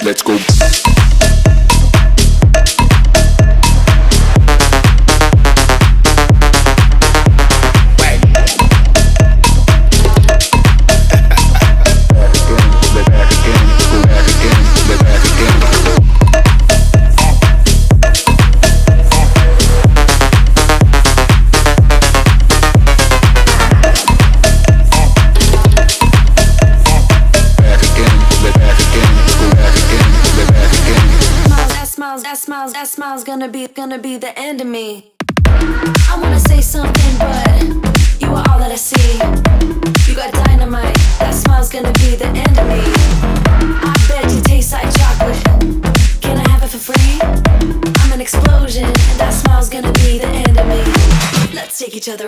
let's go. That smile's gonna be the end of me. I wanna say something, but you are all that I see. You got dynamite, that smile's gonna be the end of me. I bet you taste like chocolate. Can I have it for free? I'm an explosion, and that smile's gonna be the end of me. Let's take each other